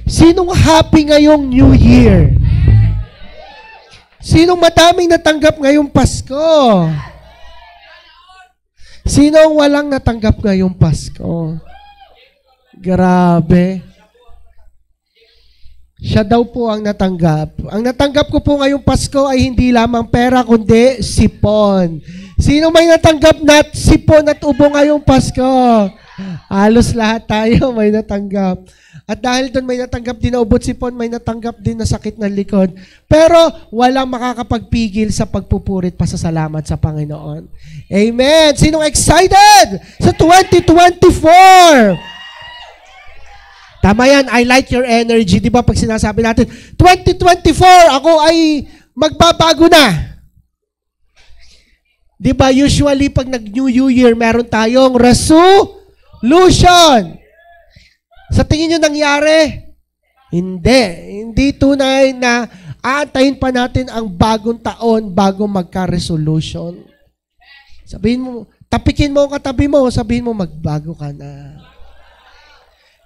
Sinong happy ngayong New Year? Sinong madaming natanggap ngayong Pasko? Sinong walang natanggap ngayong Pasko? Grabe. Siya daw po ang natanggap. Ang natanggap ko po ngayong Pasko ay hindi lamang pera, kundi sipon. Sino may natanggap na sipon at ubo ngayong Pasko? Halos lahat tayo may natanggap. At dahil doon may natanggap din na ubot sipon, may natanggap din na sakit ng likod. Pero walang makakapagpigil sa pagpupurit pasasalamat sa Panginoon. Amen! Sinong excited sa 2024? Tama yan, I like your energy. Di ba pag sinasabi natin, 2024, ako ay magbabago na. Di ba usually pag nag-New Year, meron tayong resolution. Sa tingin nyo nangyari? Hindi. Hindi tunay na aantayin pa natin ang bagong taon bago magka-resolution. Sabihin mo, tapikin mo ang katabi mo, sabihin mo, magbago ka na.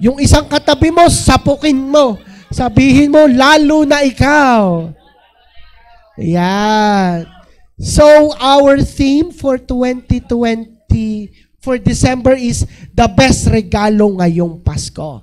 Yung isang katabi mo, sapukin mo. Sabihin mo, lalo na ikaw. Yan. So, our theme for 2020, for December is the best regalo ngayong Pasko.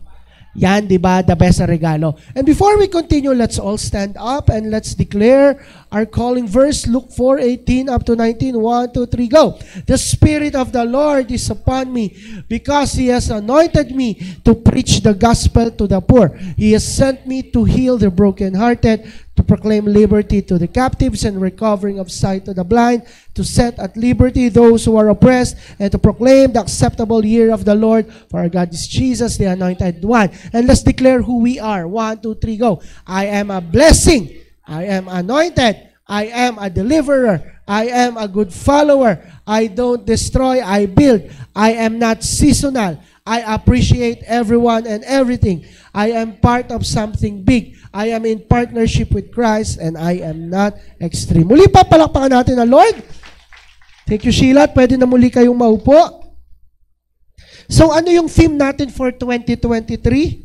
Yan, di ba? The best regalo. And before we continue, let's all stand up and let's declare our calling verse, Luke 4:18 up to 19. 1, 2, 3, go. The Spirit of the Lord is upon me because He has anointed me to preach the gospel to the poor. He has sent me to heal the brokenhearted, to proclaim liberty to the captives and recovering of sight to the blind, to set at liberty those who are oppressed, and to proclaim the acceptable year of the Lord. For our God is Jesus, the Anointed One. And let's declare who we are. 1, 2, 3, go. I am a blessing. I am anointed. I am a deliverer. I am a good follower. I don't destroy, I build. I am not seasonal. I appreciate everyone and everything. I am part of something big. I am in partnership with Christ and I am not extreme. Muli pa, palakpakan natin ang Lord. Thank you, Sheila. Pwede na muli kayong maupo. So, ano yung theme natin for 2023?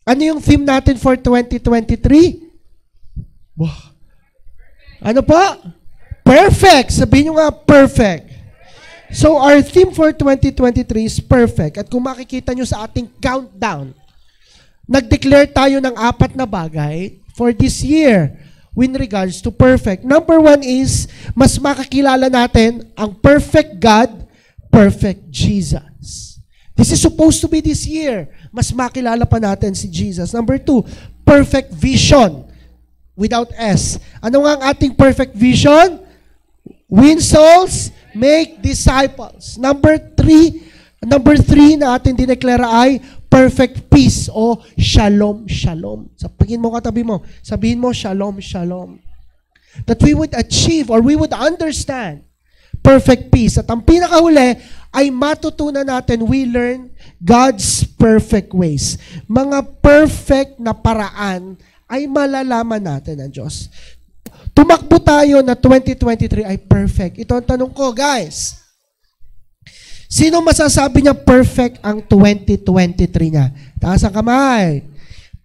Ano yung theme natin for 2023? Wow. Ano pa? Perfect. Sabihin nyo nga, perfect. So, our theme for 2023 is perfect. At kung makikita nyo sa ating countdown, nag-declare tayo ng 4 na bagay for this year with regards to perfect. Number 1 is, mas makakilala natin ang perfect God, perfect Jesus. This is supposed to be this year. Mas makilala pa natin si Jesus. Number 2, perfect vision without S. Ano nga ang ating perfect vision? Win souls, make disciples. Number 3 na ating dineklara ay perfect peace o shalom, shalom. Sabihin mo katabi mo, sabihin mo shalom, shalom. That we would achieve or we would understand perfect peace. At ang pinakahuli ay matutunan natin, we learn God's perfect ways. Mga perfect na paraan ay malalaman natin ng Diyos. Tumakbo tayo na 2023 ay perfect. Ito ang tanong ko, guys. Sino masasabi niya perfect ang 2023 niya? Taas ang kamay.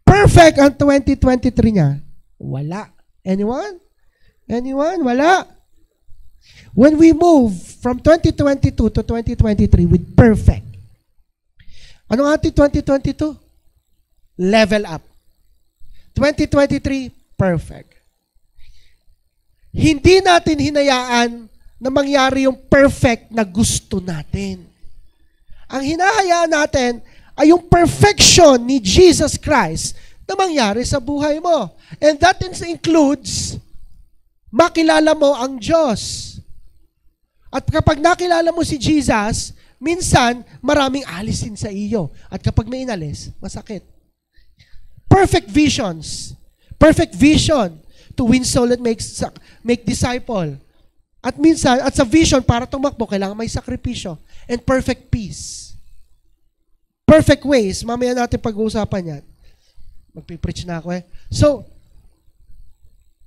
Perfect ang 2023 niya? Wala. Anyone? Anyone? Wala. When we move from 2022 to 2023 with perfect, anong ating 2022? Level up. 2023, perfect. Hindi natin hinayaan na mangyari yung perfect na gusto natin. Ang hinahayaan natin ay yung perfection ni Jesus Christ na mangyari sa buhay mo. And that includes makilala mo ang Diyos. At kapag nakilala mo si Jesus, minsan maraming alisin sa iyo. At kapag may inalis, masakit. Perfect visions. Perfect vision to win soul and make disciple. At minsan, at sa vision, para tumakbo, kailangan may sakripisyo. And perfect peace. Perfect ways. Mamaya natin pag-uusapan yan. Magpipreach na ako eh. So,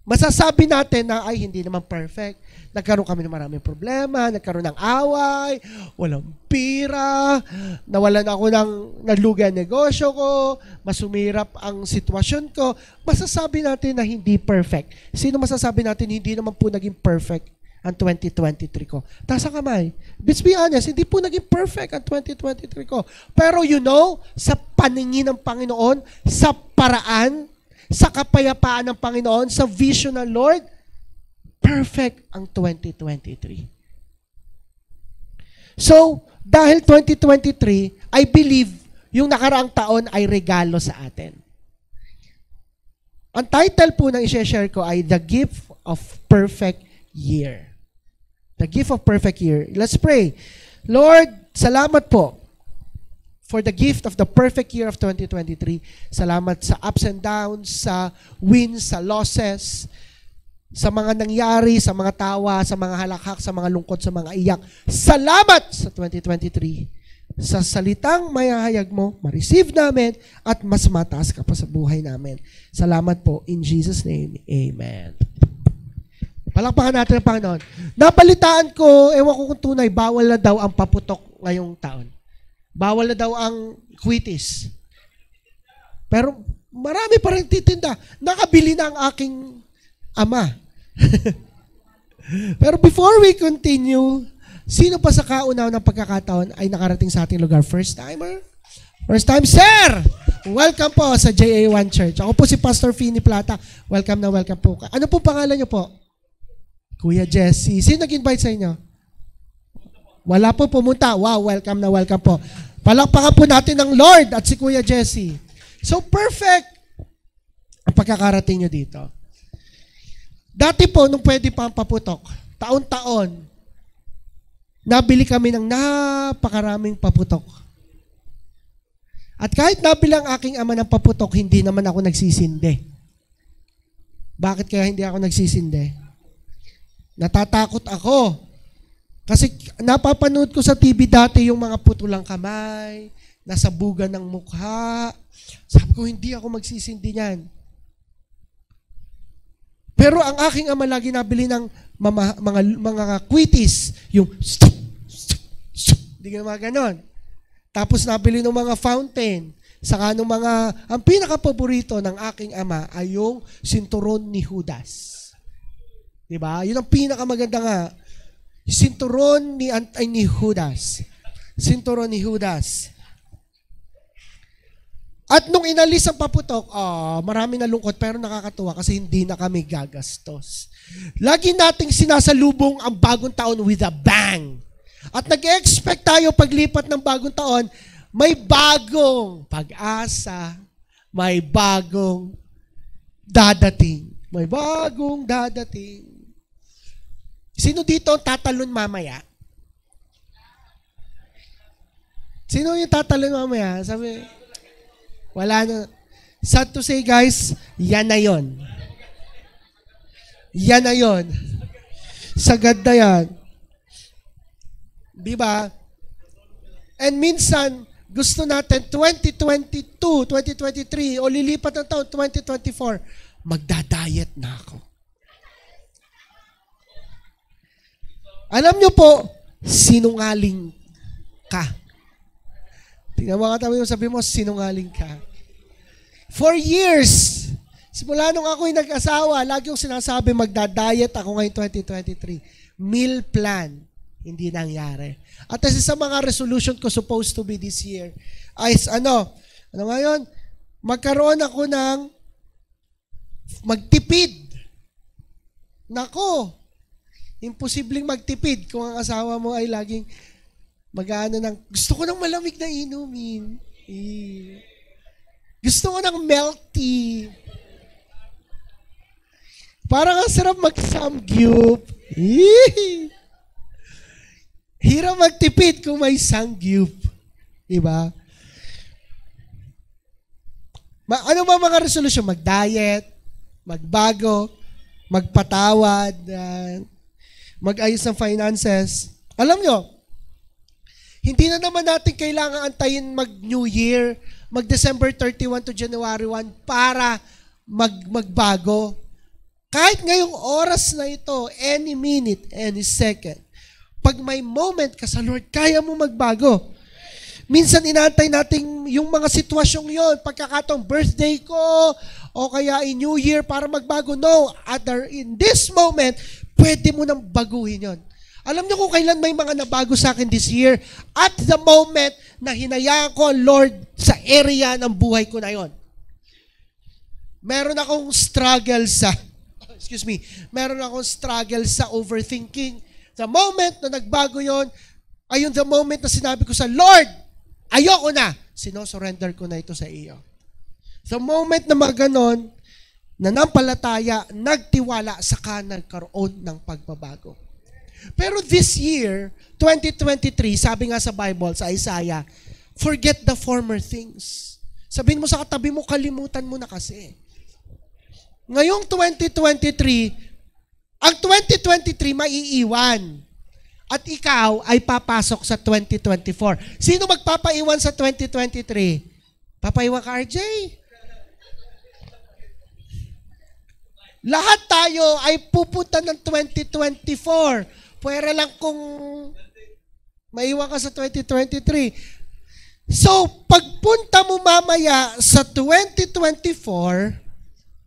masasabi natin na, ay, hindi naman perfect. Nagkaroon kami ng maraming problema, nagkaroon ng away, walang pira, nawalan ako ng naglugi ang negosyo ko, masumirap ang sitwasyon ko. Masasabi natin na hindi perfect. Sino masasabi natin hindi naman po naging perfect ang 2023 ko? Taas ang kamay. Let's be honest, hindi po naging perfect ang 2023 ko. Pero sa paningin ng Panginoon, sa paraan, sa kapayapaan ng Panginoon, sa vision ng Lord, perfect ang 2023. So, dahil 2023, I believe yung nakaraang taon ay regalo sa atin. Ang title po ng i-share ko ay The Gift of Perfect Year. The Gift of Perfect Year. Let's pray. Lord, salamat po for the gift of the perfect year of 2023. Salamat sa ups and downs, sa wins, sa losses, sa mga nangyari, sa mga tawa, sa mga halakhak, sa mga lungkot, sa mga iyak. Salamat sa 2023. Sa salitang mayahayag mo, ma-receive namin at mas mataas ka pa sa buhay namin. Salamat po. In Jesus' name, Amen. Palakpakan natin ang Panginoon. Napalitaan ko, ewan ko kung tunay, bawal na daw ang paputok ngayong taon. Bawal na daw ang quitis. Pero marami pa rin titinda. Nakabili na ang aking ama. Pero before we continue, sino pa sa kauna ng pagkakataon ay nakarating sa ating lugar? First timer? First time, sir! Welcome po sa JA1 Church. Ako po si Pastor Fini Plata. Welcome na welcome po. Ano po pangalan niyo po? Kuya Jesse. Sino nag-invite sa inyo? Wala po pumunta. Wow, welcome na welcome po. Palakpakan po natin ng Lord at si Kuya Jesse. So perfect ang pagkakarating nyo dito. Dati po, nung pwede pa ang paputok, taon-taon, nabili kami ng napakaraming paputok. At kahit nabili ang aking ama ng paputok, hindi naman ako nagsisindi. Bakit kaya hindi ako nagsisindi? Natatakot ako. Kasi napapanood ko sa TV dati yung mga putulang kamay, nasabugan ng mukha. Sabi ko, hindi ako magsisindi niyan. Pero ang aking ama lagi nabili ng mga quitis, yung hindi ka mga ganon. Tapos nabili ng mga fountain, saka ng ang pinaka-paborito ng aking ama ay yung sinturon ni Judas. Diba? Yun ang pinaka-maganda nga. Sinturon ni Judas. Sinturon ni Judas. At nung inalis ang paputok, marami na lungkot pero nakakatuwa kasi hindi na kami gagastos. Lagi nating sinasalubong ang bagong taon with a bang. At nag-expect tayo paglipat ng bagong taon, may bagong pag-asa, may bagong dadating. May bagong dadating. Sino dito tatalon mamaya? Sino yung tatalon mamaya? Sabi, wala na. Sad to say, guys, yan na yon. Yan na yon. Sagad na yan. Diba? And minsan, gusto natin 2022, 2023, o lilipat ng taon, 2024, magda-diet na ako. Alam nyo po, sinungaling ka. Tingnan mo katabi mo, sabi mo, sinungaling ka. For years, simula nung ako'y nag-asawa, lagi yung sinasabi, magda-diet ako ngayon 2023. Meal plan, hindi nangyari. At isa sa mga resolution ko supposed to be this year, ay ano ngayon? Magkaroon ako ng magtipid. Nako, imposibleng magtipid kung ang asawa mo ay laging mag-ano ng, gusto ko ng malamig na inumin. Gusto ko ng melty. Parang ang sarap mag-samgyup. Hirap magtipid kung may samgyup. Diba? Ano ba mga resolusyon? Mag-diet, magbago, magpatawad, mag-ayos ng finances. Alam nyo, hindi na naman natin kailangan antayin mag-New Year, mag-December 31 to January 1 para magbago. Kahit ngayong oras na ito, any minute, any second, pag may moment ka sa Lord, kaya mo magbago. Minsan inaantay natin yung mga sitwasyong yon, pagkakataong birthday ko, o kaya in New Year para magbago. No, in this moment, pwede mo nang baguhin yon. Alam niyo kung kailan may mga nabago sa akin this year? At the moment na hinayaan ko ang Lord sa area ng buhay ko na yon. Meron akong struggle sa overthinking. The moment na nagbago yon, ayun the moment na sinabi ko sa Lord, ayoko na, sinosurrender ko na ito sa iyo. The moment na maganon, nanampalataya, nagtiwala, saka nagkaroon ng pagbabago. Pero this year, 2023, sabi nga sa Bible, sa Isaiah, forget the former things. Sabihin mo sa katabi mo, kalimutan mo na kasi. Ngayong 2023, ang 2023 maiiwan. At ikaw ay papasok sa 2024. Sino magpapaiwan sa 2023? Papaiwan ka, RJ? Lahat tayo ay pupunta ng 2024. Pwera lang kung maiwan ka sa 2023. So, pagpunta mo mamaya sa 2024,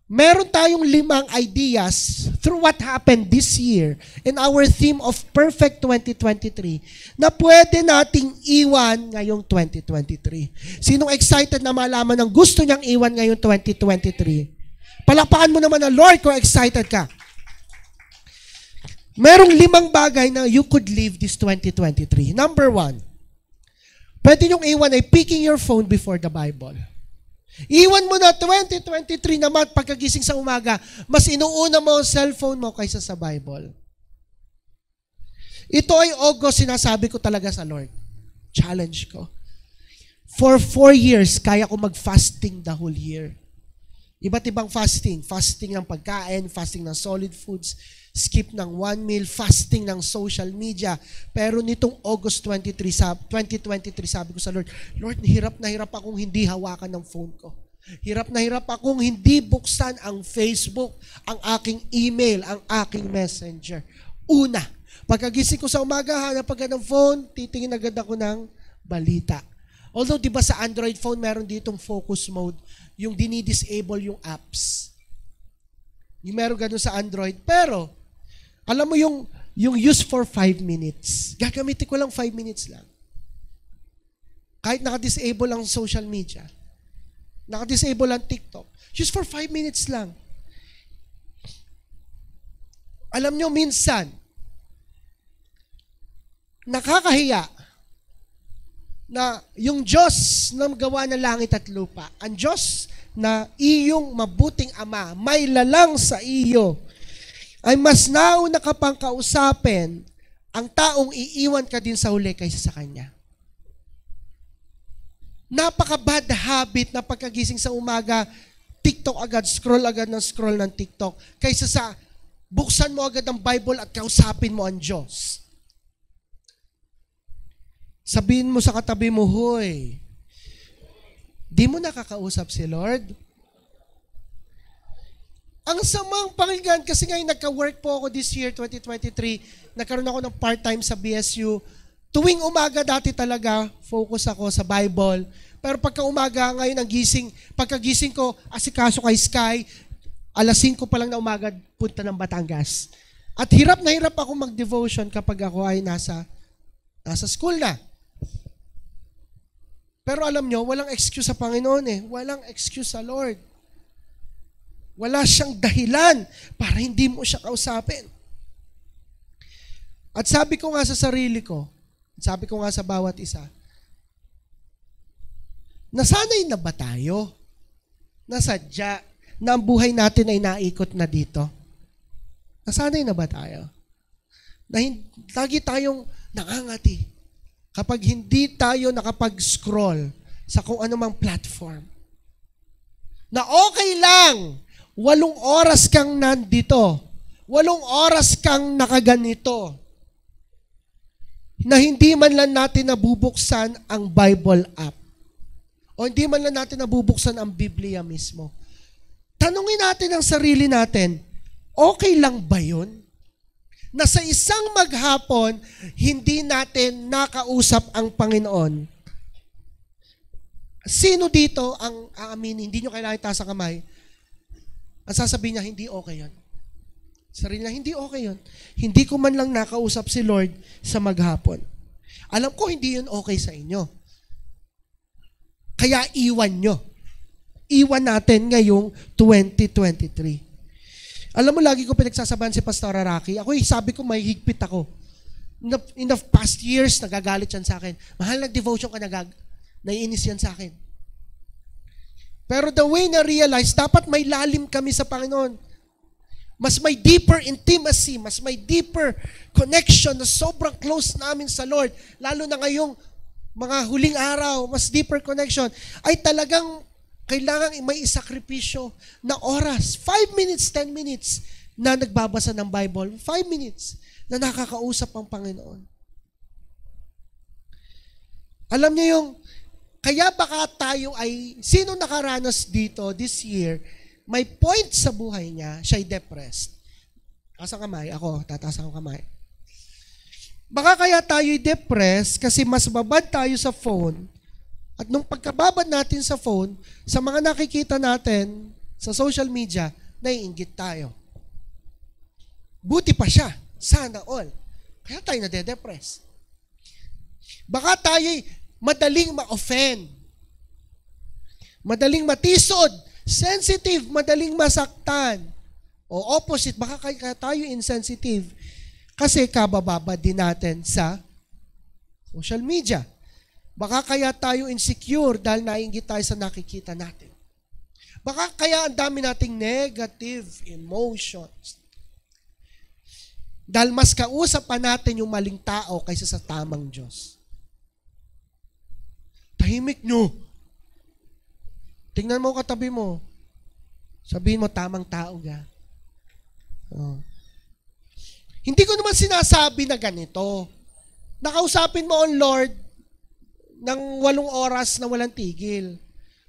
meron tayong 5 ideas through what happened this year in our theme of Perfect 2023 na pwede nating iwan ngayong 2023. Sinong excited na malaman ng gusto niyang iwan ngayong 2023? Palakpakan mo naman na Lord kung excited ka. Merong 5 bagay na you could live this 2023. Number 1, pwede niyong iwan ay picking your phone before the Bible. Iwan mo na 2023 naman pagkagising sa umaga, mas inuuna mo ang cellphone mo kaysa sa Bible. Ito ay August, sinasabi ko talaga sa Lord. Challenge ko. For 4 years, kaya ko mag-fasting the whole year. Iba't ibang fasting. Fasting ng pagkain, fasting ng solid foods, skip ng 1 meal, fasting ng social media. Pero nitong August 2023, sabi ko sa Lord, Lord, hirap na hirap akong hindi hawakan ng phone ko. Hirap na hirap akong hindi buksan ang Facebook, ang aking email, ang aking messenger. Una, pagkagising ko sa umaga, hanap agad ng phone, titingin agad ako ng balita. Although, di ba sa Android phone, meron ditong focus mode, yung dinidisable yung apps. Yung meron ganun sa Android. Pero, alam mo yung use for 5 minutes. Gagamitin ko lang 5 minutes lang. Kahit naka-disable ang social media. Naka-disable ang TikTok. Just for 5 minutes lang. Alam nyo, minsan, nakakahiya na yung Diyos na gawa ng langit at lupa, ang Diyos na iyong mabuting Ama, may lalang sa iyo, ay mas nauna ka pang kausapin ang taong iiwan ka din sa huli kaysa sa Kanya. Napaka-bad habit na pagkagising sa umaga, TikTok agad, scroll ng TikTok, kaysa sa buksan mo agad ang Bible at kausapin mo ang Diyos. Sabihin mo sa katabi mo, hoy, di mo nakakausap si Lord? Ang samang pakinggan, kasi ngayon nagka-work po ako this year, 2023, nagkaroon ako ng part-time sa BSU. Tuwing umaga dati talaga, focus ako sa Bible. Pero pagka umaga, ngayon ang pagkagising ko, asikaso kay Sky, 5:00 pa lang na umaga, punta ng Batangas. At hirap na hirap ako mag-devotion kapag ako ay nasa school na. Pero alam nyo, walang excuse sa Panginoon eh. Walang excuse sa Lord. Wala siyang dahilan para hindi mo siya kausapin. At sabi ko nga sa sarili ko, sabi ko nga sa bawat isa, nasanay na ba tayo? Nasadya na ang buhay natin ay naikot na dito? Nasanay na ba tayo? Lagi tayong nangangati kapag hindi tayo nakapag-scroll sa kung anumang platform. Na okay lang, 8 oras kang nandito, 8 oras kang nakaganito, na hindi man lang natin nabubuksan ang Bible app. O hindi man lang natin nabubuksan ang Biblia mismo. Tanungin natin ang sarili natin, Okay lang ba yun? Na sa isang maghapon, hindi natin nakausap ang Panginoon. Sino dito ang aaminin? Hindi nyo kailangan itaas ang kamay. Ang sasabihin niya, hindi okay yun. Sarili niya, hindi okay yun. Hindi ko man lang nakausap si Lord sa maghapon. Alam ko, hindi yun okay sa inyo. Kaya iwan nyo. Iwan natin ngayong 2023. Alam mo, lagi ko pinagsasabahan si Pastor Rocky. Ako, sabi ko, may higpit ako. In the past years, nagagalit yan sa akin. Mahal, nag-devotion ka, naiinis yan sa akin. Pero the way na realize, dapat may lalim kami sa Panginoon. Mas may deeper intimacy, mas may deeper connection na sobrang close namin sa Lord. Lalo na ngayong mga huling araw, mas deeper connection, ay talagang kailangan may isakripisyo na oras. 5 minutes, 10 minutes na nagbabasa ng Bible. 5 minutes na nakakausap ang Panginoon. Alam niyo yung, kaya baka tayo ay, sino nakaranas dito this year, may point sa buhay niya, siya'y depressed. Taas ang kamay, ako, tataas ang kamay. Baka kaya tayo'y depressed kasi mas babad tayo sa phone. At nung pagkababad natin sa phone, sa mga nakikita natin sa social media, naiinggit tayo. Buti pa siya. Sana all. Kaya tayo nade-depress. Baka tayo'y madaling ma-offend. Madaling matisod. Sensitive. Madaling masaktan. O opposite, baka kaya tayo insensitive. Kasi kabababad din natin sa social media. Baka kaya tayo insecure dahil naiinggit tayo sa nakikita natin. Baka kaya ang dami nating negative emotions. Dahil mas kausap pa natin yung maling tao kaysa sa tamang Diyos. Tahimik nyo. Tingnan mo katabi mo. Sabihin mo, tamang tao ka. Oh. Hindi ko naman sinasabi na ganito. Nakausapin mo ang Lord ng 8 oras na walang tigil.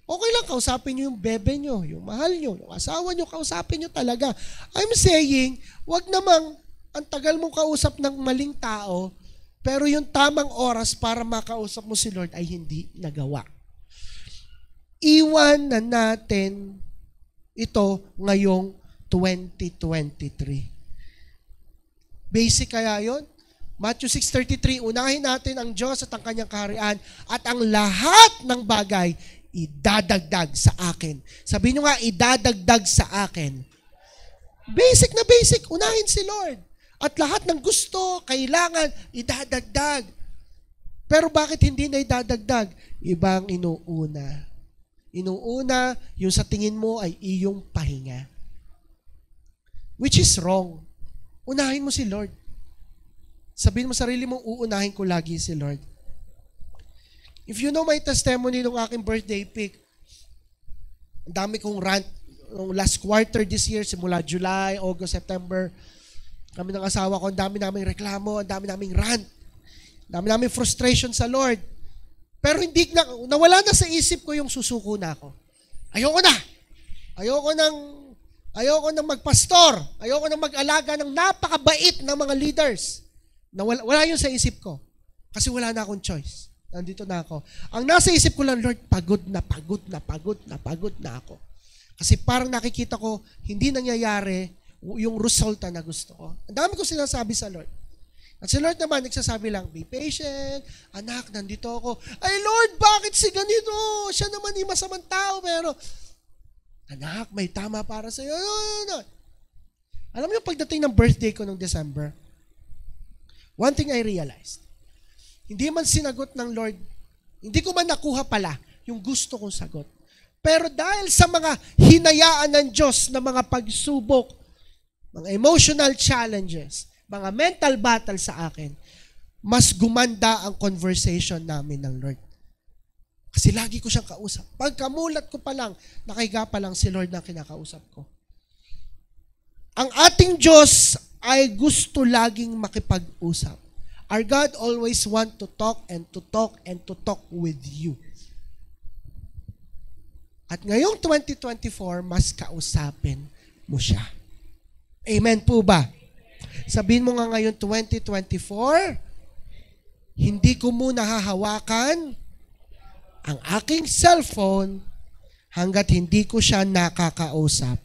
Okay lang, kausapin nyo yung bebe nyo, yung mahal nyo, yung asawa nyo, kausapin nyo talaga. I'm saying, wag namang ang tagal mong kausap ng maling tao, pero yung tamang oras para makausap mo si Lord ay hindi nagawa. Iwan na natin ito ngayong 2023. Basic kaya yon? Matthew 6:33, unahin natin ang Diyos at ang kanyang kaharian at ang lahat ng bagay idadagdag sa akin. Sabihin nyo nga, idadagdag sa akin. Basic na basic, unahin si Lord. At lahat ng gusto, kailangan, idadagdag. Pero bakit hindi na idadagdag? Ibang inuuna. Inuuna, yung sa tingin mo ay iyong pahinga. Which is wrong. Unahin mo si Lord. Sabihin mo sarili mo, uunahin ko lagi si Lord. If you know my testimony nung aking birthday pic, ang dami kong rant nung last quarter this year, simula July, August, September, kami ng asawa ko, ang dami naming reklamo, ang dami naming rant, ang dami naming frustration sa Lord. Pero hindi nawala na sa isip ko yung susuko na ako. Ayoko na. Ayoko nang magpastor. Ayoko nang mag-alaga ng napakabait na mga leaders. Wala yun sa isip ko. Kasi wala na akong choice. Nandito na ako. Ang nasa isip ko lang, Lord, pagod na ako. Kasi parang nakikita ko, hindi nangyayari yung resulta na gusto ko. Ang dami ko sinasabi sa Lord. At si Lord naman, nagsasabi lang, be patient, anak, nandito ako. Ay Lord, bakit si ganito? Siya naman yung masamang tao, pero, anak, may tama para sa'yo. Alam niyo, pagdating ng birthday ko noong December, one thing I realized, hindi man sinagot ng Lord, hindi ko man nakuha pala yung gusto kong sagot. Pero dahil sa mga hinayaan ng Diyos na mga pagsubok, mga emotional challenges, mga mental battle sa akin, mas gumanda ang conversation namin ng Lord. Kasi lagi ko siyang kausap. Pagkamulat ko pa lang, nakahiga pa lang si Lord na kinakausap ko. Ang ating Diyos ay gusto laging makipag-usap. Our God always want to talk and to talk and to talk with you. At ngayong 2024, mas kausapin mo siya. Amen po ba? Sabihin mo nga ngayon 2024, hindi ko muna hahawakan ang aking cellphone hanggat hindi ko siya nakakausap.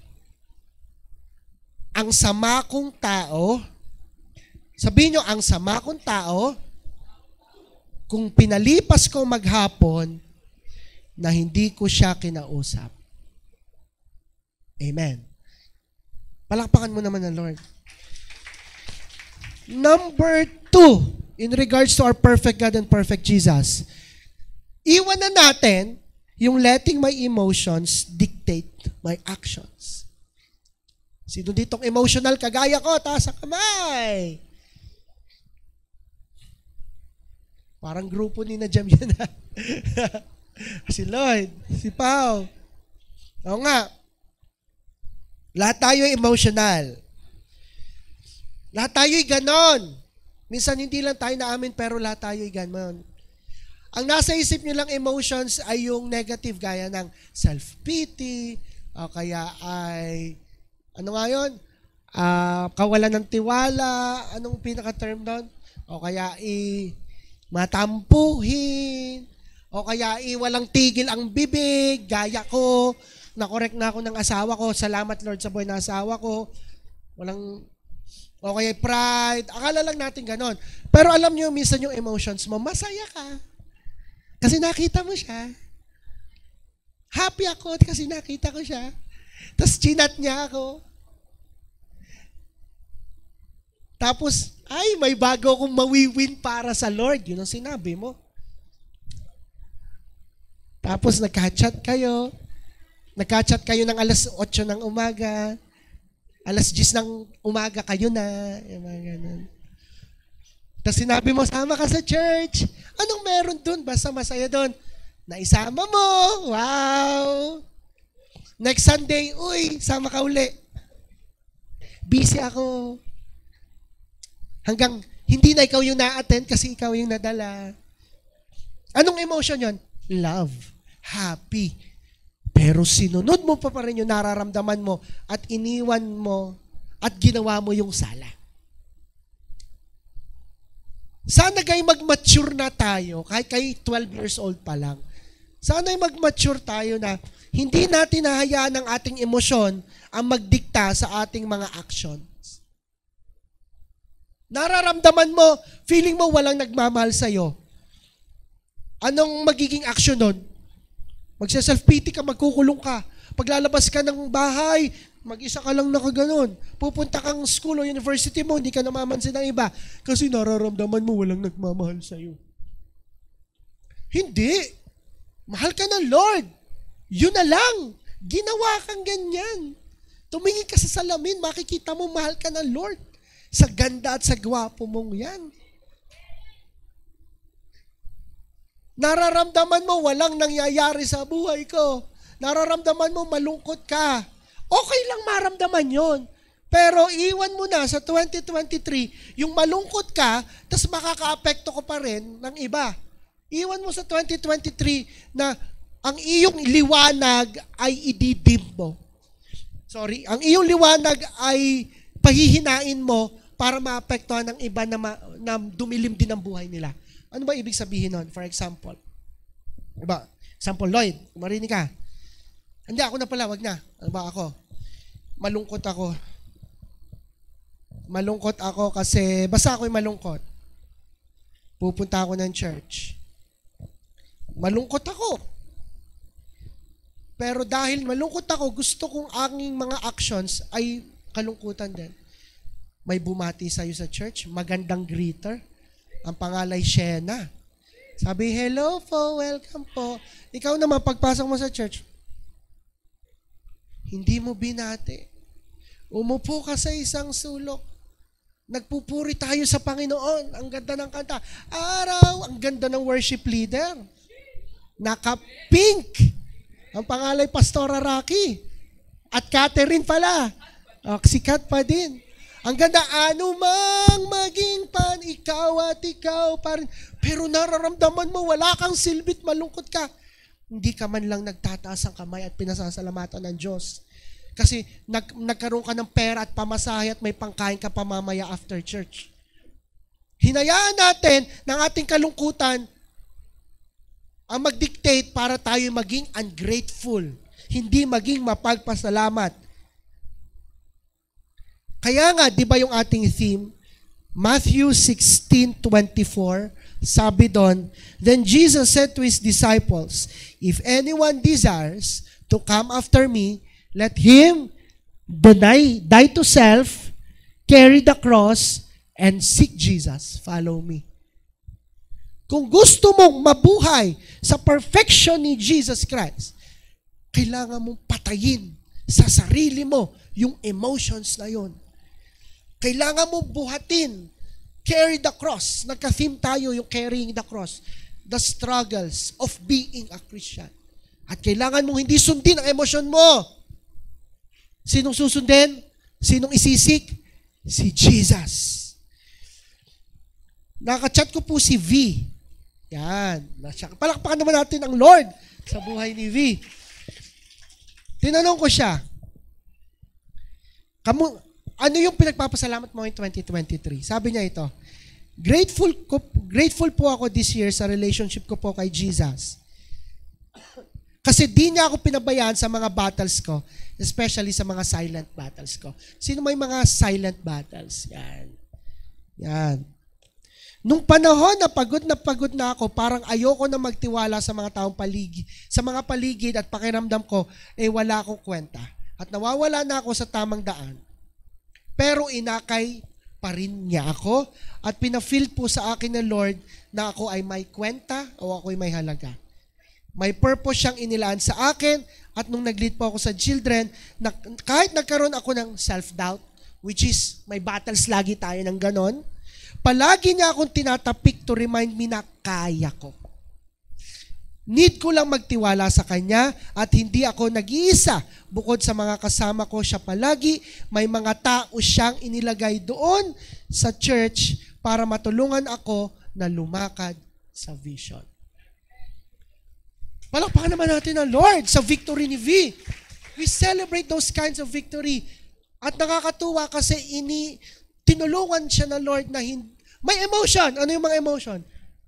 Ang sama kong tao, sabihin nyo, ang sama kong tao, kung pinalipas ko maghapon na hindi ko siya kinausap. Amen. Palakpakan mo naman ng Lord. Number 2, in regards to our perfect God and perfect Jesus, iwan na natin yung letting my emotions dictate my actions. Sino ditong emotional kagaya ko? Taas ang kamay. Parang grupo ni na Jam yan. Si Lloyd, si Pao. Oo nga. Lahat tayo emotional. Lahat tayo ganon. Minsan hindi lang tayo naamin pero lahat tayo ganon. Ang nasa isip nyo lang emotions ay yung negative gaya ng self-pity, o kaya ay, ano nga yun? Kawalan ng tiwala, anong pinaka-term doon? O kaya matampuhin, o kaya walang tigil ang bibig, gaya ko, na-correct na ako ng asawa ko, salamat Lord sa buhay ng asawa ko, o kaya pride, akala lang natin ganon. Pero alam nyo, minsan yung emotions mo, masaya ka. Kasi nakita mo siya. Happy ako kasi nakita ko siya. Tapos chinat niya ako. Tapos, ay, may bago akong mawiwin para sa Lord. Yun ang sinabi mo. Tapos, nagka-chat kayo. Nagka-chat kayo ng alas 8 ng umaga. Alas 10 ng umaga kayo na. Yung mga ganun. Tapos sinabi mo, sama ka sa church. Anong meron dun? Basta masaya dun. Naisama mo. Wow! Next Sunday, uy, sama ka uli. Busy ako. Hanggang hindi na ikaw yung na-attend kasi ikaw yung nadala. Anong emotion yon? Love. Happy. Pero sinunod mo pa rin yung nararamdaman mo at iniwan mo at ginawa mo yung sala. Sana kayo mag-mature na tayo, kahit kayo 12 years old pa lang. Sana mag-mature tayo na hindi natin nahayaan ang ating emosyon ang magdikta sa ating mga actions. Nararamdaman mo, feeling mo walang nagmamahal sa'yo. Anong magiging action nun? Magsa-self-pity ka, magkukulong ka. Paglalabas ka ng bahay, mag-isa ka lang nakaganon. Pupunta kang school o university mo, hindi ka namamansin ng iba. Kasi nararamdaman mo walang nagmamahal sa'yo. Hindi. Mahal ka ng Lord. Yun na lang. Ginawa kang ganyan. Tumingin ka sa salamin, makikita mo mahal ka ng Lord. Sa ganda at sa gwapo mong yan. Nararamdaman mo walang nangyayari sa buhay ko. Nararamdaman mo malungkot ka. Okay lang maramdaman yon. Pero iwan mo na sa 2023, yung malungkot ka, tas makaka-apekto ko pa rin ng iba. Iwan mo sa 2023 na ang iyong liwanag ay ididim mo. Sorry, ang iyong liwanag ay pahihinain mo para maapektuhan ng iba na dumilim din ang buhay nila. Ano ba ibig sabihin nun? For example, diba? Example, Lloyd, marinig ka. Hindi, ako na pala, wag na. Ano ba ako? Malungkot ako. Malungkot ako kasi, basta ako'y malungkot. Pupunta ako ng church. Malungkot ako. Pero dahil malungkot ako, gusto kong aking mga actions ay kalungkutan din. May bumati sa'yo sa church, magandang greeter. Ang pangalay, Shena. Sabi, hello po, welcome po. Ikaw naman, pagpasok mo sa church, hindi mo binati. Umupo ka sa isang sulok. Nagpupuri tayo sa Panginoon. Ang ganda ng kanta. Araw, ang ganda ng worship leader. Naka-pink. Ang pangalay, Pastora Rocky. At Catherine pala. Sikat pa din. Ang ganda, anumang maging ikaw at ikaw pa rin. Pero nararamdaman mo, wala kang silbit, malungkot ka. Hindi ka man lang nagtataas ang kamay at pinasasalamatan ng Diyos. Kasi nagkaroon ka ng pera at pamasahe at may pangkain ka pa mamaya after church. Hinayaan natin ng ating kalungkutan ang mag-dictate para tayo maging ungrateful, hindi maging mapagpasalamat. Kaya nga, di ba yung ating theme, Matthew 16:24, sabi doon, then Jesus said to His disciples, if anyone desires to come after me, let him die to self, carry the cross, and seek Jesus. Follow me. Kung gusto mong mabuhay sa perfection ni Jesus Christ, kailangan mong patayin sa sarili mo yung emotions na yon. Kailangan mong buhatin. Carry the cross. Nagka-theme tayo yung carrying the cross. The struggles of being a Christian. At kailangan mong hindi sundin ang emosyon mo. Sinong susundin? Sinong isisik? Si Jesus. Nakachat ko po si V. Yan. Palakpakan naman natin ang Lord sa buhay ni V. Tinanong ko siya, ano yung pinagpapasalamat mo in 2023? Sabi niya ito, grateful po ako this year sa relationship ko po kay Jesus. Kasi di niya ako pinabayaan sa mga battles ko, especially sa mga silent battles ko. Sino may mga silent battles? Yan. Yan. Nung panahon na pagod na ako, parang ayoko na magtiwala sa mga taong paligid, sa mga paligid at pakiramdam ko, wala akong kwenta. At nawawala na ako sa tamang daan. Pero inakay pa rin niya ako at pinafeel po sa akin ng Lord na ako ay may kwenta o ako ay may halaga. May purpose siyang inilaan sa akin at nung nag-lead po ako sa children, kahit nagkaroon ako ng self-doubt, which is may battles lagi tayo ng ganon, palagi niya akong tinatapik to remind me na kaya ko. Need ko lang magtiwala sa Kanya at hindi ako nag-iisa. Bukod sa mga kasama ko, siya palagi. May mga tao siyang inilagay doon sa church para matulungan ako na lumakad sa vision. Palakpakan naman natin ang Lord sa victory ni V. We celebrate those kinds of victory. At nakakatuwa kasi tinulungan siya ng Lord na may emotion. Ano yung mga emotion?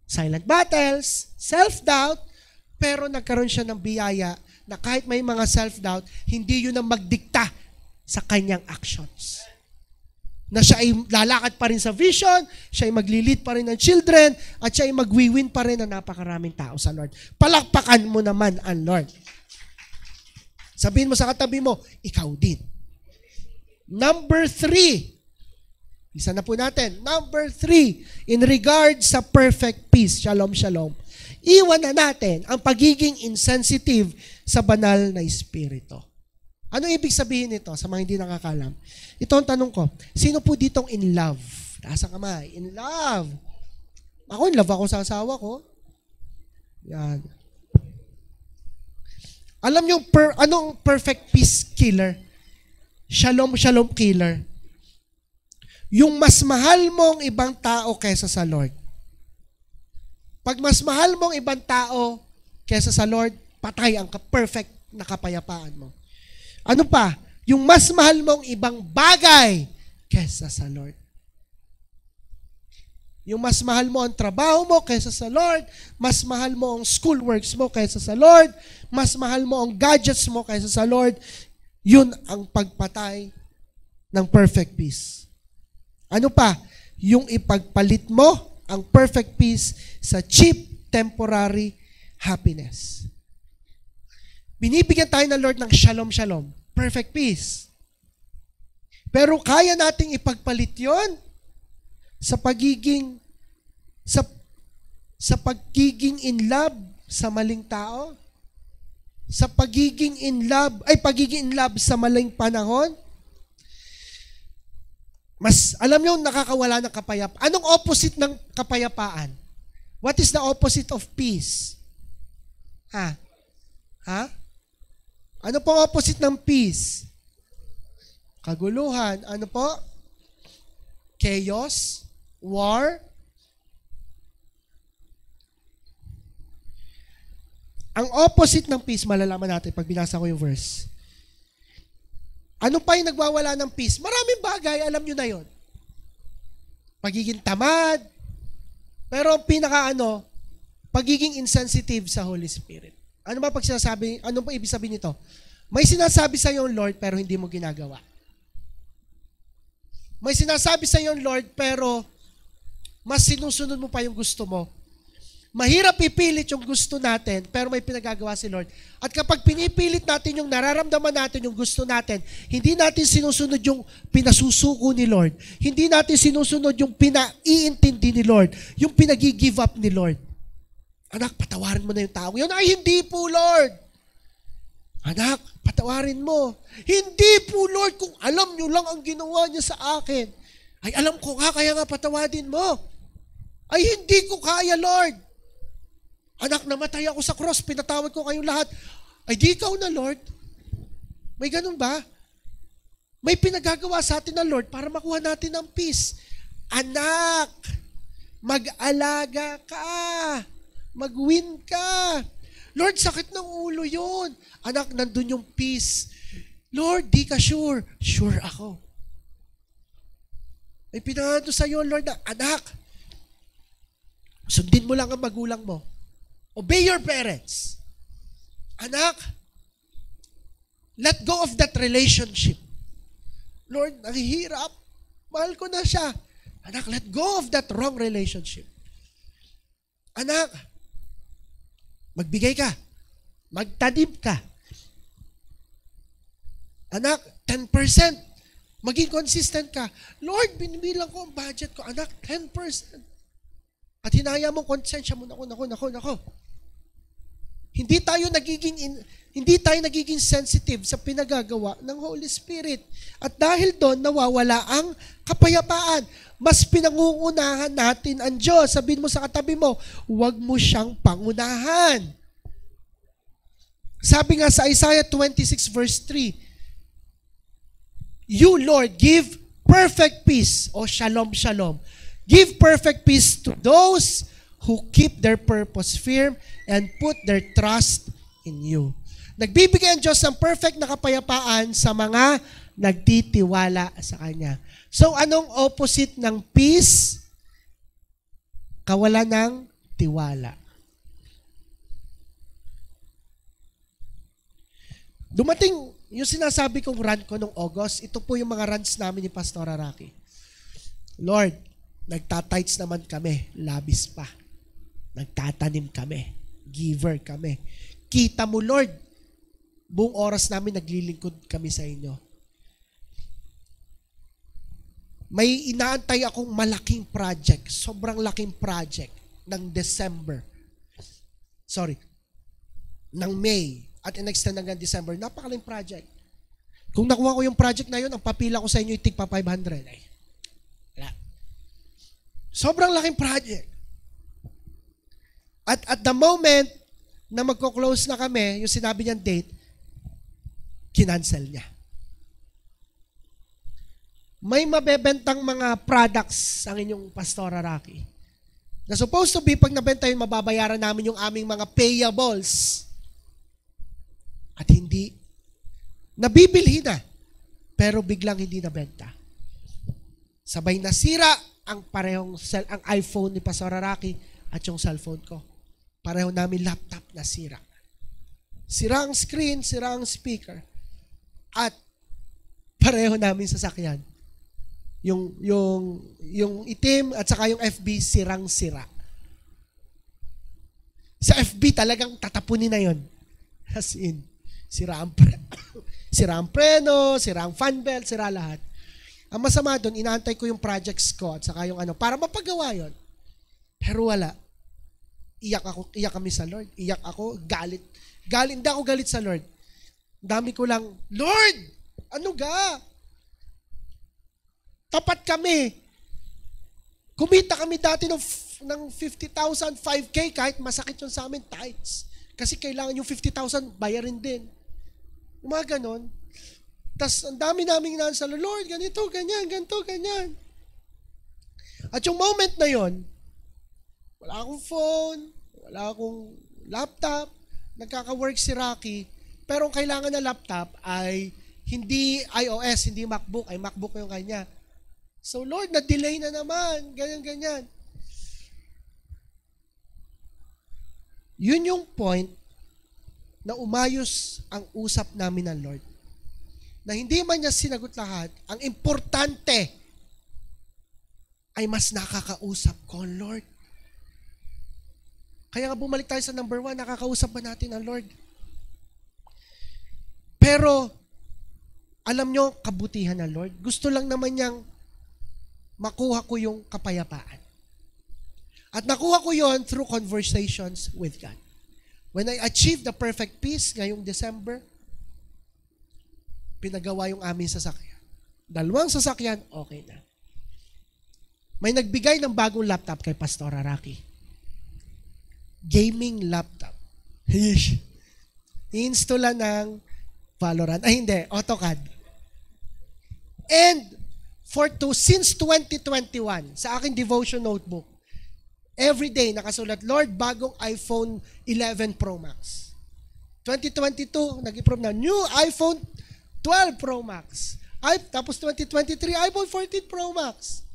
Silent battles, self-doubt, pero nagkaroon siya ng biyaya na kahit may mga self-doubt, hindi yun ang magdikta sa kanyang actions. Na siya ay lalakad pa rin sa vision, siya ay maglilid pa rin ng children, at siya ay magwiwin pa rin ng napakaraming tao sa Lord. Palakpakan mo naman ang Lord. Sabihin mo sa katabi mo, ikaw din. Number 3. Isa na po natin. Number 3, in regard sa perfect peace. Shalom, shalom. Iwan na natin ang pagiging insensitive sa banal na espiritu. Ano ibig sabihin nito sa mga hindi nakakalam? Ito ang tanong ko. Sino po ditong in love? Taas ang kamay. In love. Ako, in love ako sa asawa ko. Yan. Alam niyo, anong perfect peace killer? Shalom, shalom killer. Yung mas mahal mong ibang tao kaysa sa Lord. Pag mas mahal mong ibang tao kaysa sa Lord, patay ang perfect na kapayapaan mo. Ano pa? Yung mas mahal mong ibang bagay kaysa sa Lord. Yung mas mahal mo ang trabaho mo kaysa sa Lord, mas mahal mo ang schoolworks mo kaysa sa Lord, mas mahal mo ang gadgets mo kaysa sa Lord, yun ang pagpatay ng perfect peace. Ano pa? Yung ipagpalit mo ang perfect peace sa cheap, temporary happiness. Binibigyan tayo ng Lord ng shalom, shalom. Perfect peace. Pero kaya nating ipagpalit yon sa pagiging in love sa maling tao? Sa pagiging in love sa maling panahon? Alam niyo, nakakawala ng kapayapaan. Anong opposite ng kapayapaan? What is the opposite of peace? Ha? Ano po ang opposite ng peace? Kaguluhan. Ano po? Chaos? War? Ang opposite ng peace, malalaman natin pag binasa ko yung verse. Ano pa yung nagwawala ng peace? Maraming bagay, alam nyo na yon. Pagiging tamad, pero pagiging insensitive sa Holy Spirit. Ano ba pag sinasabi, ano ba ibig sabihin nito? May sinasabi sa iyo Lord, pero hindi mo ginagawa. May sinasabi sa iyo Lord, pero mas sinusunod mo pa yung gusto mo. Mahirap ipilit yung gusto natin, pero may pinagagawa si Lord. At kapag pinipilit natin yung nararamdaman natin, yung gusto natin, hindi natin sinusunod yung pinasusuko ni Lord. Hindi natin sinusunod yung pinaiintindi ni Lord. Yung pinag-give up ni Lord. Anak, patawarin mo na yung tao yun. Ay, hindi po, Lord. Anak, patawarin mo. Hindi po, Lord, kung alam nyo lang ang ginawa niya sa akin. Ay, alam ko nga, kaya nga patawadin mo. Ay, hindi ko kaya, Lord. Anak, namatay ako sa cross, pinatawad ko kayong lahat. Ay, di ikaw na, Lord. May ganun ba? May pinagagawa sa atin ng Lord para makuha natin ang peace. Anak, mag-alaga ka. Mag-win ka. Lord, sakit ng ulo yun. Anak, nandun yung peace. Lord, di ka sure. Sure ako. May pinagano sa iyo, Lord, na, anak, sundin mo lang ang magulang mo. Obey your parents. Anak, let go of that relationship. Lord, nahihirap. Mahal ko na siya. Anak, let go of that wrong relationship. Anak, magbigay ka. Magtanim ka. Anak, 10%. Maging consistent ka. Lord, binibilang ko ang budget ko. Anak, 10%. At hinaya mo, konsensya mo, nako. Hindi tayo nagiging sensitive sa pinagagawa ng Holy Spirit. At dahil doon, nawawala ang kapayapaan. Mas pinangungunahan natin ang Diyos. Sabihin mo sa katabi mo, huwag mo siyang pangunahan. Sabi nga sa Isaiah 26 verse 3, You, Lord, give perfect peace, o shalom, shalom. Give perfect peace to those who keep their purpose firm and put their trust in you. Nagbibigay ang Diyos ng perfect na kapayapaan sa mga nagtitiwala sa Kanya. So, anong opposite ng peace? Kawalan ng tiwala. Dumating yung sinasabi kong run ko nung August, ito po yung mga runs namin ni Pastor Rocky. Lord, nagtatights naman kami, labis pa. Nagtatanim kami, giver kami. Kita mo, Lord, buong oras namin naglilingkod kami sa inyo. May inaantay akong malaking project, sobrang laking project ng May, at in-extend hanggang December. Napakaling project. Kung nakuha ko yung project na yun, ang papila ko sa inyo, itig pa 500. Ay, wala. Sobrang laking project. At the moment na magko-close na kami, yung sinabi niyang date, kinancel niya. May mabebentang mga products ang inyong Pastora Rocky. Na supposed to be, pag nabenta yun, mababayaran namin yung aming mga payables. At hindi. Nabibilhin na. Pero biglang hindi nabenta. Sabay nasira ang ang iPhone ni Pastora Rocky at yung cellphone ko. Pareho namin laptop na sira. Sira ang screen, sira ang speaker. At pareho namin sasakyan. Yung itim at saka yung FB sirang-sira. Sa FB talagang tatapunin na yon. As in, sira ang preno, sira ang fan belt, sira lahat. Ang masama doon, inaantay ko yung projects ko at saka yung para mapagawa yon. Pero wala. Iyak kami sa Lord. Iyak ako, galit. Hindi ako galit sa Lord. Dami ko lang, Lord, ano ga? Tapat kami. Kumita kami dati ng 50,000, 5K, kahit masakit yun sa amin, tithes. Kasi kailangan yung 50,000, bayarin din. Yung mga ganon. Tapos, ang dami naming nasa Lord, ganito, ganyan, ganito, ganyan. At yung moment na yon, wala akong phone, wala akong laptop, nagkaka-work si Rocky, pero ang kailangan na laptop ay hindi iOS, hindi MacBook, ay MacBook yung kanya. So Lord, na-delay na naman, ganyan-ganyan. Yun yung point na umayos ang usap namin ng Lord. Na hindi man niya sinagot lahat, ang importante ay mas nakakausap ko, Lord. Kaya nga bumalik tayo sa number 1, nakakausap ba natin ang Lord? Pero, alam nyo, kabutihan ng Lord. Gusto lang naman niyang makuha ko yung kapayapaan. At nakuha ko yon through conversations with God. When I achieved the perfect peace ngayong December, pinagawa yung aming sasakyan. 2 sasakyan, okay na. May nagbigay ng bagong laptop kay Pastor Araki. Gaming laptop. I-installan ng Valorant. Ay, hindi. AutoCAD. And since 2021, sa aking devotion notebook, every day nakasulat, Lord, bagong iPhone 11 Pro Max. 2022, nag-improve na new iPhone 12 Pro Max. Tapos 2023, iPhone 14 Pro Max.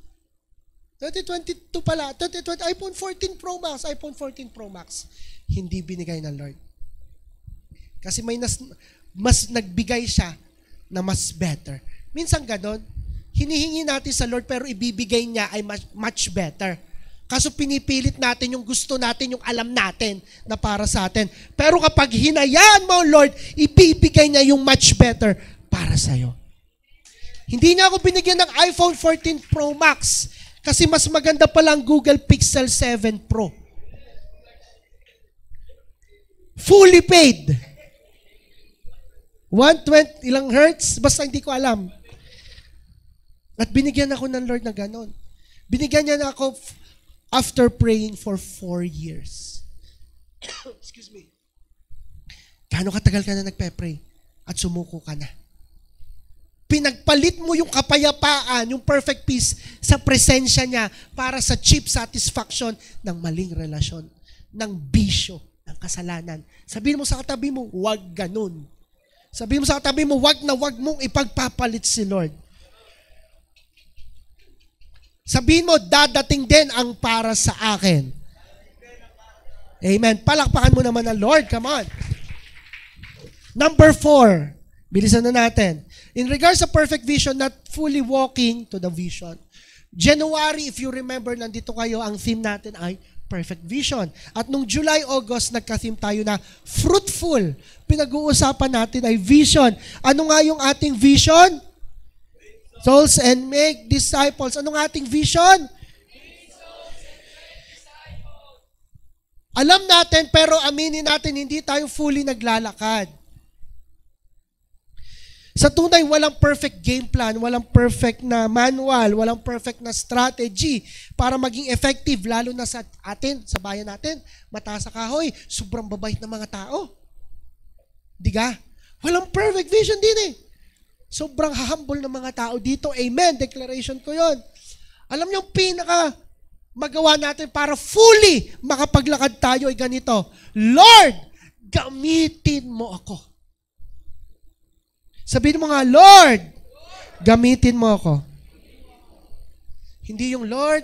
2022 pala, 2020, iPhone 14 Pro Max, iPhone 14 Pro Max. Hindi binigay ng Lord. Kasi mas nagbigay siya na mas better. Minsan ganon, hinihingi natin sa Lord pero ibibigay niya ay much better. Kaso pinipilit natin yung gusto natin, yung alam natin na para sa atin. Pero kapag hinayaan mo, Lord, ibibigay niya yung much better para sa'yo. Hindi niya ako binigyan ng iPhone 14 Pro Max kasi mas maganda pa lang Google Pixel 7 Pro. Fully paid. 120, ilang hertz? Basta hindi ko alam. At binigyan ako ng Lord na ganon. Binigyan niya na ako after praying for 4 years. Excuse me. Gaano katagal ka na nagpe-pray at sumuko ka na? Pinagpalit mo yung kapayapaan, yung perfect peace sa presensya niya para sa cheap satisfaction ng maling relasyon, ng bisyo, ng kasalanan. Sabihin mo sa katabi mo, huwag ganun. Sabihin mo sa katabi mo, huwag mong ipagpapalit si Lord. Sabihin mo, dadating din ang para sa akin. Amen. Palakpakan mo naman ang Lord. Come on. Number 4. Bilisan na natin. In regards sa perfect vision, not fully walking to the vision. January, if you remember, nandito kayo, ang theme natin ay perfect vision. At nung July, August, nagka-theme tayo na fruitful. Pinag-uusapan natin ay vision. Ano nga yung ating vision? Souls and make disciples. Anong ating vision? Alam natin, pero aminin natin, hindi tayo fully naglalakad. Sa tunay, walang perfect game plan, walang perfect na manual, walang perfect na strategy para maging effective, lalo na sa atin, sa bayan natin, mataas sa kahoy, sobrang babait ng mga tao. Diga? Walang perfect vision din eh. Sobrang humble ng mga tao dito. Amen. Declaration ko yon. Alam niyo, pinaka magawa natin para fully makapaglakad tayo ay ganito. Lord, gamitin mo ako. Sabihin mo nga, Lord, gamitin mo ako. Hindi yung Lord,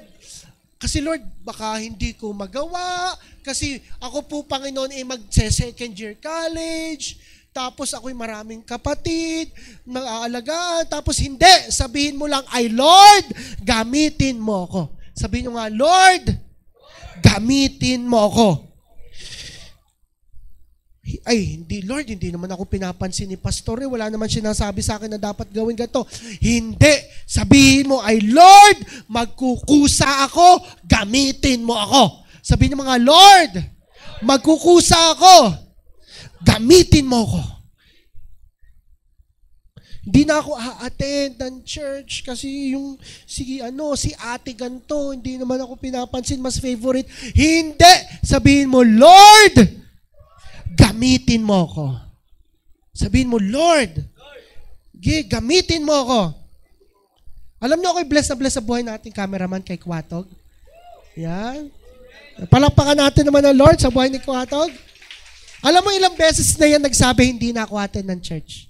kasi Lord, baka hindi ko magawa, kasi ako po, Panginoon, ay mag-second year college, tapos ako'y maraming kapatid, nang-aalagaan, tapos hindi, sabihin mo lang, ay Lord, gamitin mo ako. Sabihin mo nga, Lord, gamitin mo ako. Ay, hindi Lord, hindi naman ako pinapansin ni Pastor. Wala naman sinasabi sa akin na dapat gawin ganito. Hindi. Sabihin mo, ay Lord, magkukusa ako, gamitin mo ako. Sabihin mo nga, Lord, magkukusa ako, gamitin mo ako. Hindi na ako a-attend ng church kasi yung si ate ganto, hindi naman ako pinapansin, mas favorite. Hindi. Sabihin mo, Lord, gamitin mo ako. Sabihin mo, Lord, gamitin mo ako. Alam niyo ako'y blessed sa buhay natin, cameraman kay Kwatog. Yan. Palakpakan natin naman ang Lord sa buhay ni Kwatog. Alam mo ilang beses na yan nagsabi, hindi na ako attend ng church.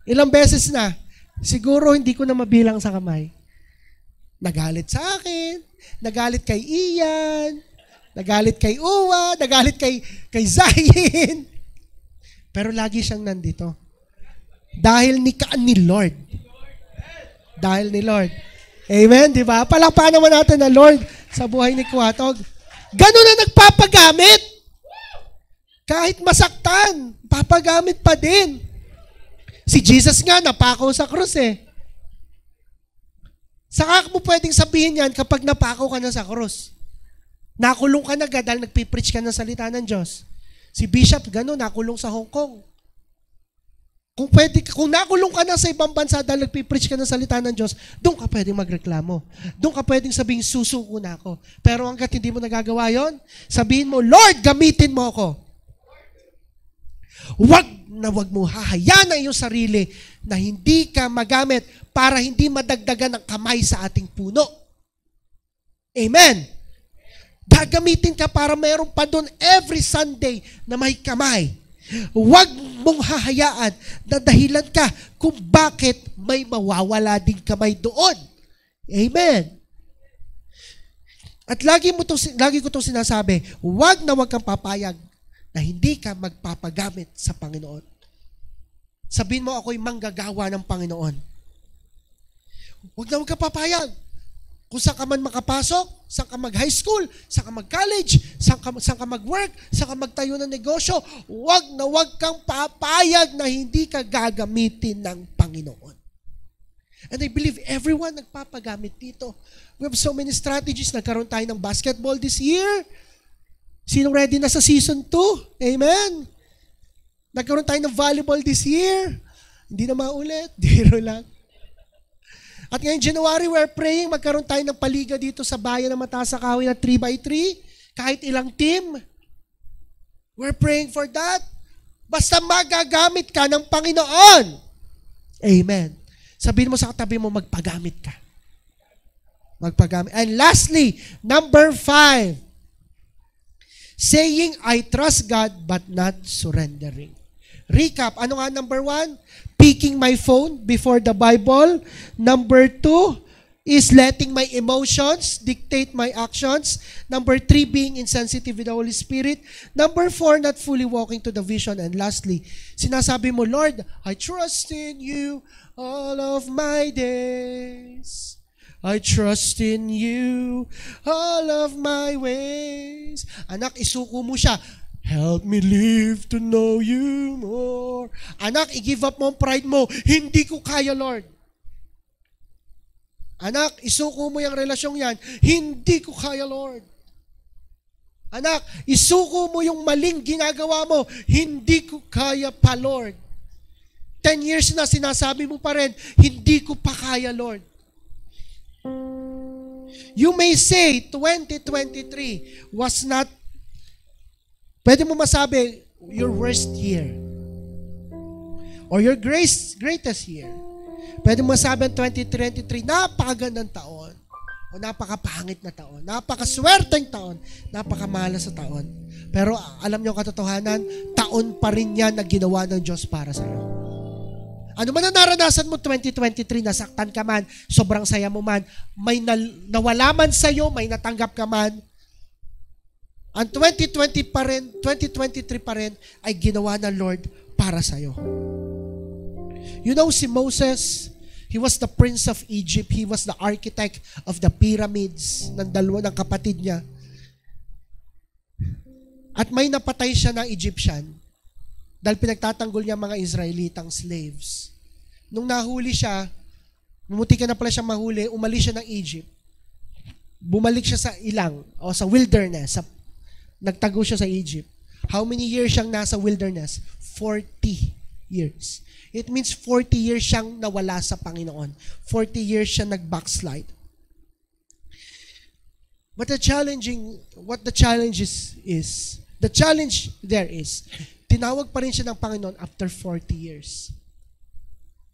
Ilang beses na. Siguro hindi ko na mabilang sa kamay. Nagalit sa akin, nagalit kay Ian, nagalit kay Uwa, nagalit kay Zayin. Pero lagi siyang nandito. Dahil ni Lord. Dahil ni Lord. Amen, di ba? Palakpakan naman natin na Lord sa buhay ni Kuwatog. Ganun na nagpapagamit. Kahit masaktan, papagamit pa din. Si Jesus nga, napakaw sa krus eh. Saka mo pwedeng sabihin yan kapag napakaw ka na sa krus. Nakulong ka na dahil nagpipreach ka ng salita ng Diyos. Si Bishop, gano'n, nakulong sa Hong Kong. Kung nakulong ka na sa ibang bansa dahil nagpipreach ka ng salita ng Diyos, doon ka pwedeng magreklamo. Doon ka pwedeng sabihin, susuko na ako. Pero hanggat hindi mo nagagawa yon, sabihin mo, Lord, gamitin mo ako. Wag mo hahayaan ang iyong sarili na hindi ka magamit para hindi madagdagan ng kamay sa ating puno. Amen. Gagamitin ka para mayroon pa doon every Sunday na may kamay. Huwag mong hahayaan na dahilan ka kung bakit may mawawala din kamay doon. Amen. At lagi ko itong sinasabi, huwag kang papayag na hindi ka magpapagamit sa Panginoon. Sabihin mo, ako'y manggagawa ng Panginoon. Huwag ka papayag. Kung saan ka man makapasok, saan ka mag-high school, saan ka mag-college, saan ka mag-work, saan ka magtayo ng negosyo, huwag kang papayag na hindi ka gagamitin ng Panginoon. And I believe everyone nagpapagamit dito. We have so many strategies. Nagkaroon tayo ng basketball this year. Sinong ready na sa season 2? Amen? Nagkaroon tayo ng volleyball this year. Hindi na maulit. Diro lang. At ngayong January, we're praying magkaroon tayo ng paliga dito sa bayan ng Mataas sa Kahoy na 3x3. Kahit ilang team. We're praying for that. Basta magagamit ka ng Panginoon. Amen. Sabihin mo sa katabi mo, magpagamit ka. Magpagamit. And lastly, number 5. Saying, I trust God but not surrendering. Recap, ano nga number 1? Picking my phone before the Bible. Number 2 is letting my emotions dictate my actions. Number 3, being insensitive with the Holy Spirit. Number 4, not fully walking to the vision. And lastly, sinasabi mo, Lord, I trust in you all of my days. I trust in you all of my ways. Anak, isuko mo siya. Help me live to know you more. Anak, i-give up mo ang pride mo. Hindi ko kaya, Lord. Anak, isuko mo yung relasyong yan. Hindi ko kaya, Lord. Anak, isuko mo yung maling ginagawa mo. Hindi ko kaya pa, Lord. 10 years na sinasabi mo pa rin, hindi ko pa kaya, Lord. You may say 2023 was not, pwede mo masabi, your worst year. Or your greatest year. Pwede mo masabi ang 2023, napakagandang taon. O napakapangit na taon. Napakaswerteng taon. Napakamalas sa taon. Pero alam niyo ang katotohanan, taon pa rin yan na ginawa ng Diyos para sa'yo. Ano man ang naranasan mo 2023, nasaktan ka man, sobrang saya mo man, may nawala man sa'yo, may natanggap ka man, ang 2023 pa rin ay ginawa ng Lord para sa'yo. You know, si Moses, he was the prince of Egypt. He was the architect of the pyramids ng kapatid niya. At may napatay siya ng Egyptian dahil pinagtatanggol niya mga Israelitang slaves. Nung nahuli siya, mumuti ka na pala siya mahuli, umalis siya ng Egypt. Bumalik siya sa ilang, o sa wilderness. Nagtago siya sa Egypt. How many years siyang nasa wilderness? 40 years. It means 40 years siyang nawala sa Panginoon. 40 years siya nag-backslide. What the challenge there is, tinawag pa rin siya ng Panginoon after 40 years.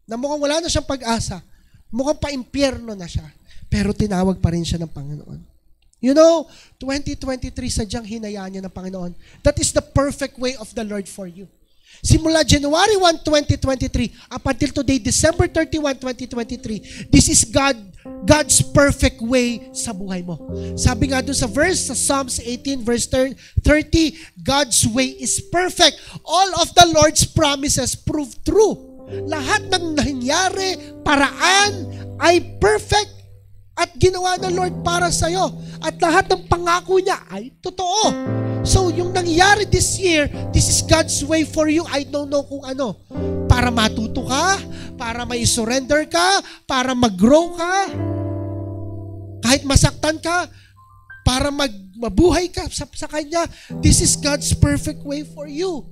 Na mukhang wala na siyang pag-asa. Mukhang pa-impyerno na siya. Pero tinawag pa rin siya ng Panginoon. You know, 2023 sadyang hinayaan niya ng Panginoon. That is the perfect way of the Lord for you. Simula January 1, 2023, up until today, December 31, 2023, this is God's perfect way sa buhay mo. Sabi nga doon sa verse, sa Psalms 18, verse 30, God's way is perfect. All of the Lord's promises prove true. Lahat ng nangyari, paraan, ay perfect at ginawa ng Lord para sa'yo. At lahat ng pangako niya ay totoo. So, yung nangyari this year, this is God's way for you. I don't know kung ano. Para matuto ka, para may surrender ka, para mag-grow ka, kahit masaktan ka, para mabuhay ka sa Kanya. This is God's perfect way for you.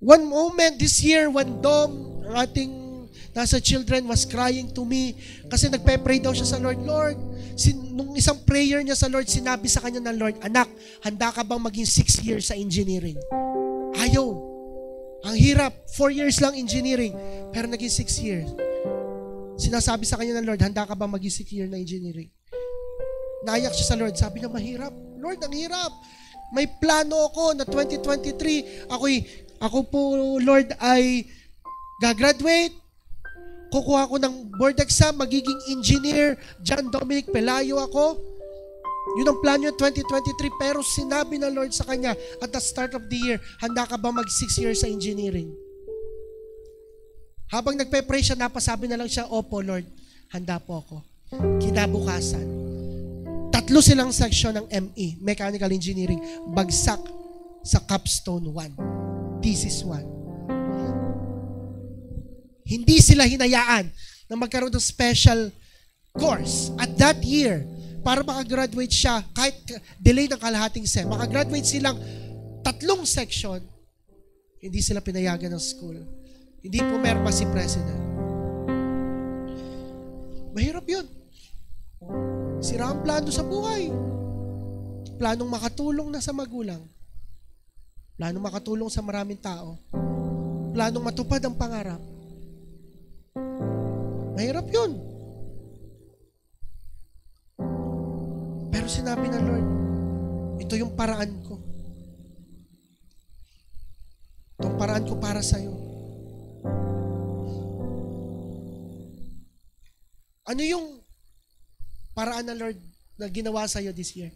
One moment this year when Dom, ating nasa children, was crying to me kasi nagpe-pray daw siya sa Lord. Lord, nung isang prayer niya sa Lord, sinabi sa kanya ng Lord, anak, handa ka bang maging 6 years sa engineering? Ayaw. Ang hirap. 4 years lang engineering, pero naging 6 years. Sinasabi sa kanya ng Lord, handa ka bang maging 6 years na engineering? Naiyak siya sa Lord. Sabi niya, mahirap. Lord, ang hirap. May plano ako na 2023, ako po, Lord, ay gagraduate. Kukuha ko ng board exam, magiging engineer, John Dominic Pelayo ako. Yun ang plano niya 2023, pero sinabi ng Lord sa kanya at the start of the year, handa ka ba mag 6 years sa engineering? Habang nagpe-pray siya, napasabi na lang siya, opo Lord, handa po ako. Kinabukasan, 3 silang section ng ME, Mechanical Engineering, bagsak sa capstone 1. Thesis 1. Hindi sila hinayaan na magkaroon ng special course at that year para makagraduate siya kahit delay ng kalahating sem. Makagraduate silang 3 section, hindi sila pinayagan ng school. Hindi pumerma si President. Mahirap yun. Sira ang plano sa buhay. Planong makatulong na sa magulang. Planong makatulong sa maraming tao. Planong matupad ang pangarap. Mahirap yun. Pero sinabi ng Lord, ito yung paraan ko. Itong paraan ko para sa'yo. Ano yung paraan ng Lord na ginawa sa'yo this year?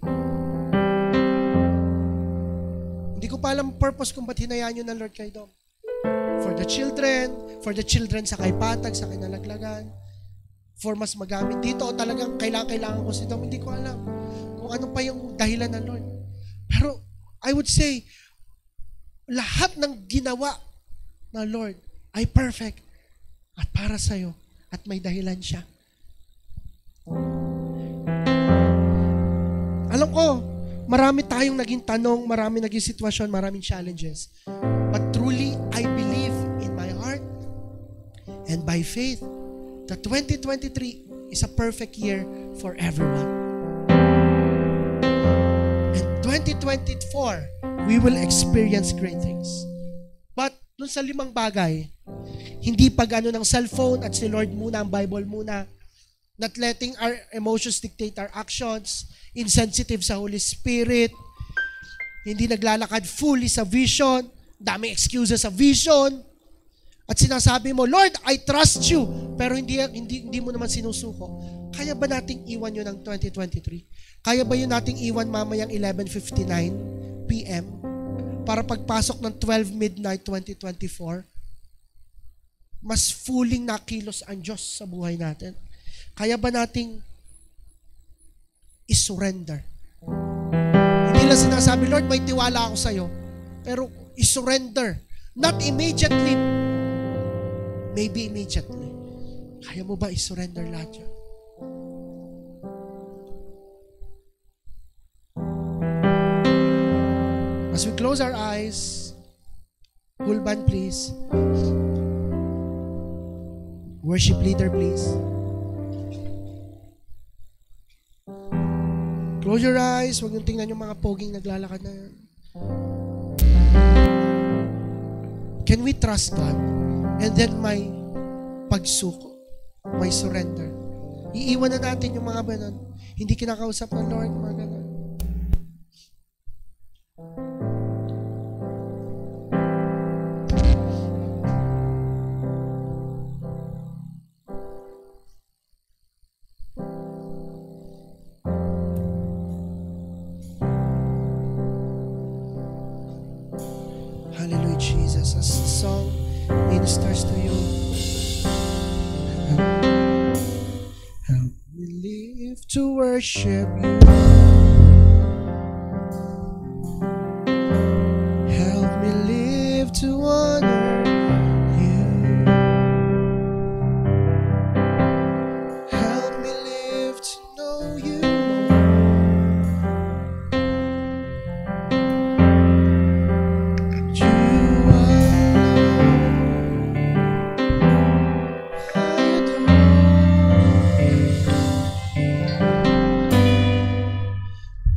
Hindi ko pa alam purpose kung ba't hinayaan yun ng Lord kay Dom. For the children sa Kaipatag, sa Kinalaglagan, for mas magamit dito, o talagang kailangan ko si Dom, hindi ko alam kung ano pa yung dahilan ng Lord. Pero, I would say, lahat ng ginawa ng Lord ay perfect at para sa'yo at may dahilan siya. Alam ko, marami tayong naging tanong, marami naging sitwasyon, maraming challenges. But truly, I believe in my heart and by faith that 2023 is a perfect year for everyone. And 2024, we will experience great things. But dun sa 5 bagay, hindi pag-ano ng cellphone at si Lord muna, ang Bible muna, not letting our emotions dictate our actions, insensitive sa Holy Spirit, hindi naglalakad fully sa vision, daming excuses sa vision, at sinasabi mo, Lord, I trust you, pero hindi mo naman sinusuko. Kaya ba nating iwan yun ng 2023? Kaya ba yun nating iwan mamayang 11:59 p.m. para pagpasok ng 12 midnight 2024, mas fulling nakilos ang Diyos sa buhay natin? Kaya ba nating isurrender? Hindi lang sinasabi, Lord, may tiwala ako sa'yo, pero isurrender. Not immediately, maybe immediately. Kaya mo ba isurrender lahat yun? As we close our eyes, Gulban, please. Worship leader, please. Close your eyes. Huwag niyong tingnan yung mga poging naglalakad na yan. Can we trust God? And then may pagsuko, may surrender. Iiwan na natin yung mga banan. Hindi kinakausap ng Lord, mga ganun. ministers to you. Help me live to worship you. Help me live to honor you. Help me live to know you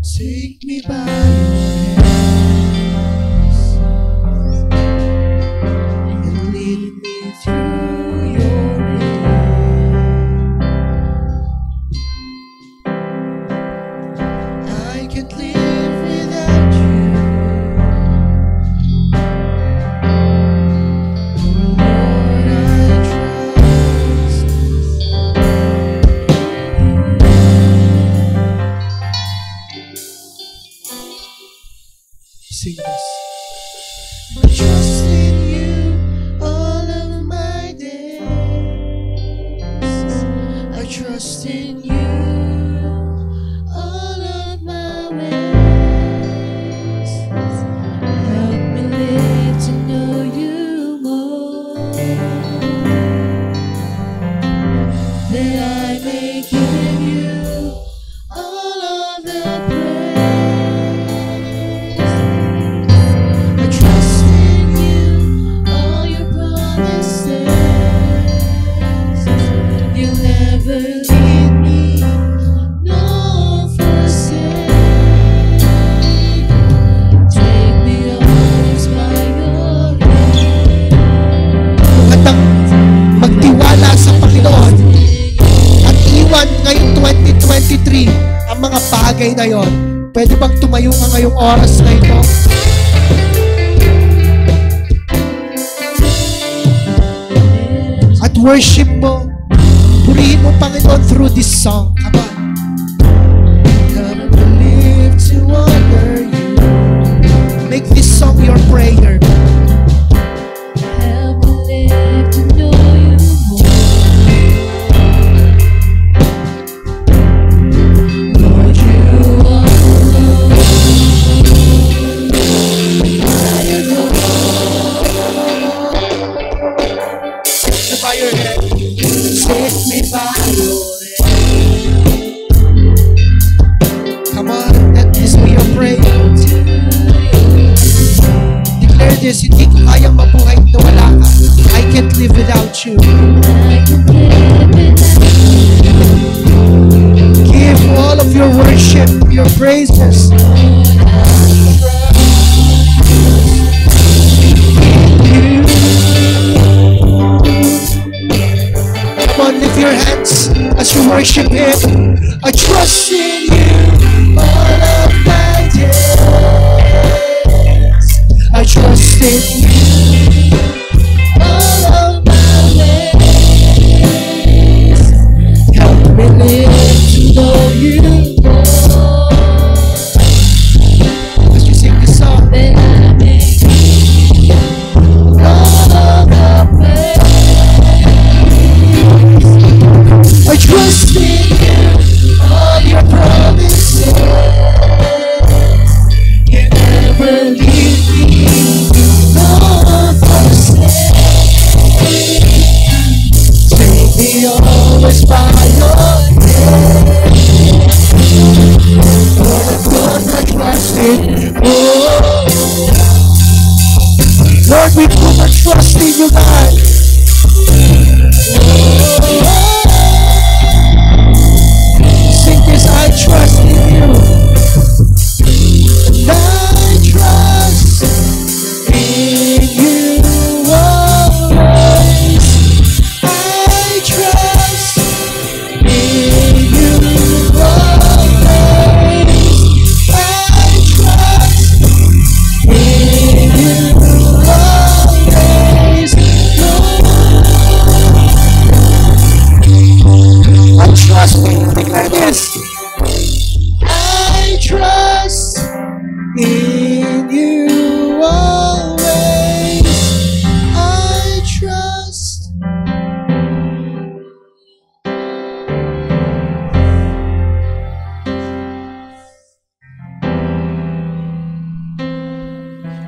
Take me by your hands and lead me through your way. I can't live without you. Oh Lord, I trust Sing this. I trust in you all of my days. I trust in you all of my ways. Help me live to know you more, that I may give you all of the praise. I trust In you, all your promises, you'll never leave me nor forsake. Take me always by your hand. at ang magtiwala sa Panginoon at iwan ngayong 2023 ang mga bagay na yon. Pwede bang tumayo ka ngayong oras na ito? At worship mo, purihin mo Panginoon through this song. Come on. Help me live to honor you. Make this song your prayer. Help me live to know you more. Lord, you alone I adore. By your head. Take me by your Come on, let this be your prayer. Declare this, hindi ko kayang mabuhay na wala ka. I can't live without you. I can live without Give all of your worship, your praises. Come on, lift your hands as you worship Him. I trust in you all of my days. I trust in you all of my ways. Help me live To know you more, as you sing this song. that I may all of the praise. I trust in you, all your promises. You never leave me, nor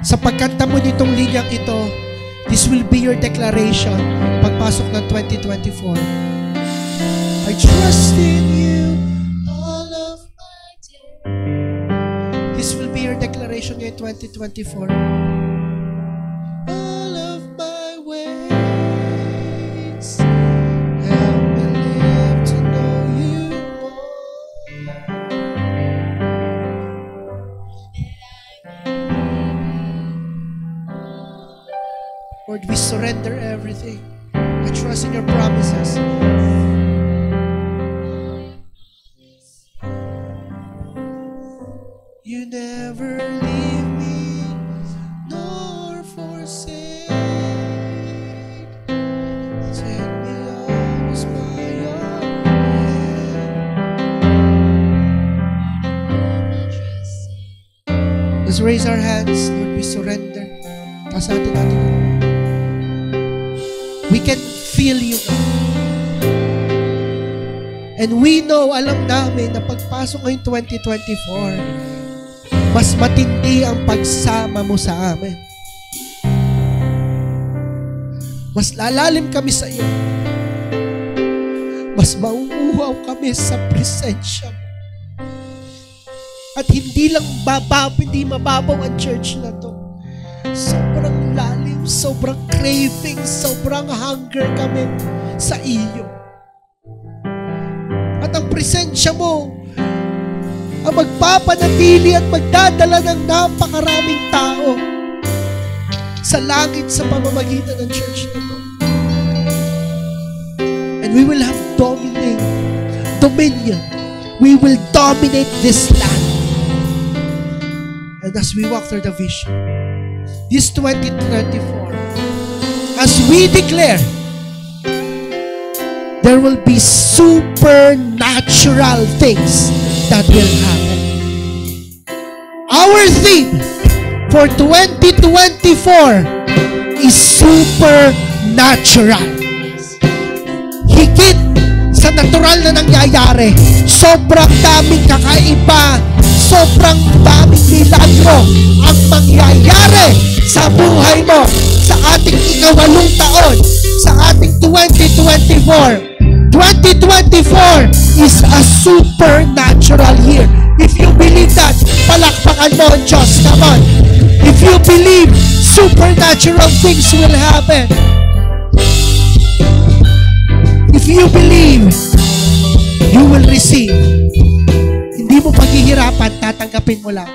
Sa pagkanta mo nitong linyang ito, this will be your declaration pagpasok ng 2024. I trust in you all of my days. This will be your declaration ngayong 2024. All of my ways, help me live to know you more. Lord, we surrender everything. I trust in your promises. You never leave me nor forsake. Take me always by your hand. Let's raise our hands. Lord, we surrender. Pasatin natin. We can feel you. And we know, alam namin na pagpasok ngayong 2024, mas matindi ang pagsama mo sa amin. Mas lalalim kami sa iyo. Mas mauuhaw kami sa presensya mo. At hindi lang hindi mababaw ang church na to. Sobrang lalim, sobrang craving, sobrang hunger kami sa iyo. At ang presensya mo ang magpapanatili at magdadala ng napakaraming tao sa langit sa pamamagitan ng church na to. And we will have dominion. We will dominate this land. And as we walk through the vision, this 2024, as we declare, there will be supernatural things that will happen. Our theme for 2024 is supernatural. Higit sa natural na nangyayari, sobrang daming kakaiba, sobrang daming milagro ang mangyayari sa buhay mo sa ating ikawalong taon, sa ating 2024. 2024 is a supernatural year. If you believe that, palakpakan mo ang Diyos. Come on. If you believe, supernatural things will happen. If you believe, you will receive. Hindi mo paghihirapan, tatanggapin mo lang.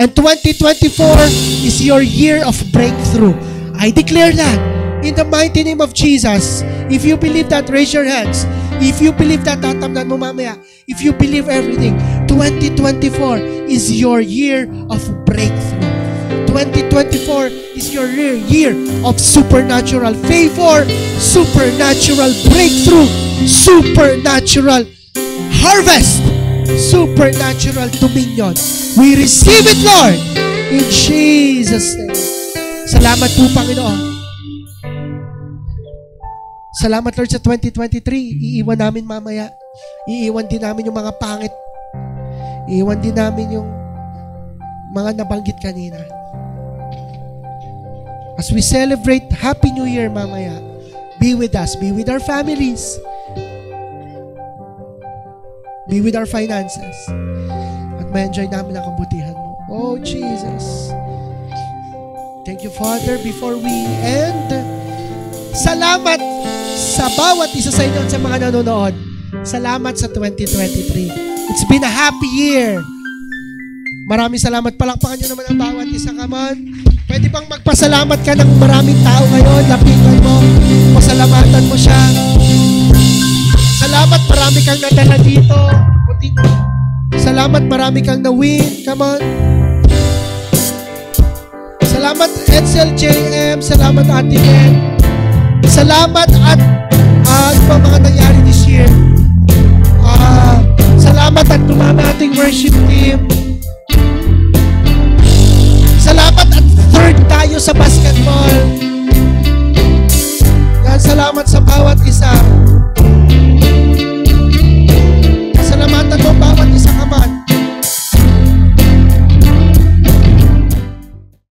And 2024 is your year of breakthrough. I declare that in the mighty name of Jesus. If you believe that, raise your hands. If you believe that, tatamnan mo mamaya. If you believe everything, 2024 is your year of breakthrough. 2024 is your year of supernatural favor, supernatural breakthrough, supernatural harvest, supernatural dominion. We receive it, Lord, in Jesus' name. Salamat po, Panginoon. Salamat, Lord, sa 2023. Iiwan namin mamaya. Iiwan din namin yung mga pangit. Iiwan din namin yung mga nabanggit kanina. As we celebrate Happy New Year mamaya, be with us. Be with our families. Be with our finances. At ma-enjoy namin ang kabutihan mo. Oh, Jesus. Thank you, Father. Before we end, salamat sa bawat isa sa inyo at sa mga nanonood. Salamat sa 2023. It's been a happy year. Maraming salamat. Palakpakan nyo naman ang bawat isa. Come on. Pwede bang magpasalamat ka ng maraming tao ngayon? Lapitan mo. Pasalamatan mo siya. Salamat. Marami kang nadala dito. Salamat. Marami kang na-win. Come on. Salamat SLJM. Salamat Ate Ben. Salamat at iba mga nangyari this year. Salamat at tumama ating worship team. Salamat at third tayo sa basketball. Yan, salamat sa bawat isa.